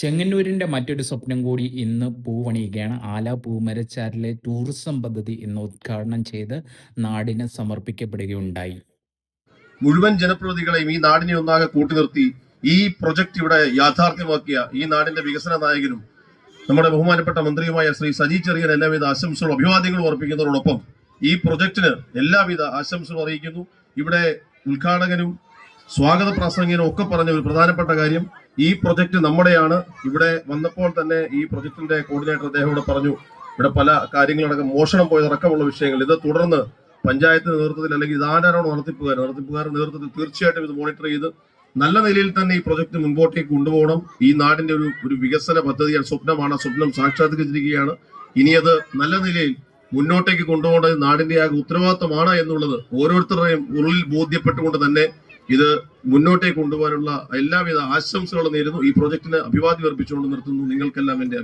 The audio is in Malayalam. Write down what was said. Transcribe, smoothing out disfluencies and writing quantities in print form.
ചെങ്ങന്നൂരിന്റെ മറ്റൊരു സ്വപ്നം കൂടി ഇന്ന് പൂവണിയുകയാണ്. ആല പൂമരച്ചാലിലെ ടൂറിസം പദ്ധതി ഇന്ന് ഉദ്ഘാടനം ചെയ്ത് നാടിന് സമർപ്പിക്കപ്പെടുകയുണ്ടായി. മുഴുവൻ ജനപ്രതിനിധികളെയും ഈ നാടിനെ ഒന്നാകെ കൂട്ടിനിർത്തി ഈ പ്രൊജക്ട് ഇവിടെ യാഥാർത്ഥ്യമാക്കിയ ഈ നാടിന്റെ വികസന നായകനും നമ്മുടെ ബഹുമാനപ്പെട്ട മന്ത്രിയുമായ ശ്രീ സജി ചെറിയൻ എല്ലാവിധ ആശംസകളും അഭിവാദ്യങ്ങളും അർപ്പിക്കുന്നതോടൊപ്പം ഈ പ്രൊജക്ടിന് എല്ലാവിധ ആശംസകളും അറിയിക്കുന്നു. ഇവിടെ ഉദ്ഘാടകനും സ്വാഗത പ്രാസംഗികനും ഒക്കെ പറഞ്ഞ ഒരു പ്രധാനപ്പെട്ട കാര്യം, ഈ പ്രൊജക്ട് നമ്മുടെയാണ്. ഇവിടെ വന്നപ്പോൾ തന്നെ ഈ പ്രൊജക്ടിന്റെ കോർഡിനേറ്റർ അദ്ദേഹം ഇവിടെ പറഞ്ഞു, ഇവിടെ പല കാര്യങ്ങളടക്കം മോഷണം പോയതടക്കമുള്ള വിഷയങ്ങൾ ഇത് തുടർന്ന് പഞ്ചായത്ത് നേതൃത്വത്തിൽ അല്ലെങ്കിൽ ഇതാരാണോ നടത്തിപ്പുകാരുടെ നേതൃത്വത്തിൽ തീർച്ചയായിട്ടും ഇത് മോണിറ്റർ ചെയ്ത് നല്ല നിലയിൽ തന്നെ ഈ പ്രൊജക്ട് മുൻപോട്ടേക്ക് കൊണ്ടുപോകണം. ഈ നാടിന്റെ ഒരു വികസന പദ്ധതിയാണ്, സ്വപ്നമാണ്. സ്വപ്നം സാക്ഷാത്കരിച്ചിരിക്കുകയാണ്. ഇനി അത് നല്ല നിലയിൽ മുന്നോട്ടേക്ക് കൊണ്ടുപോകേണ്ടത് നാടിന്റെ ആകെ ഉത്തരവാദിത്തമാണ് എന്നുള്ളത് ഓരോരുത്തരുടെയും ഉള്ളിൽ ബോധ്യപ്പെട്ടുകൊണ്ട് തന്നെ ഇത് മുന്നോട്ടേക്ക് കൊണ്ടുപോകാനുള്ള എല്ലാവിധ ആശംസകളും നേരുന്നു. ഈ പ്രൊജക്ടിന് അഭിവാദ്യം അർപ്പിച്ചുകൊണ്ട് നിർത്തുന്നു. നിങ്ങൾക്കെല്ലാം എന്റെ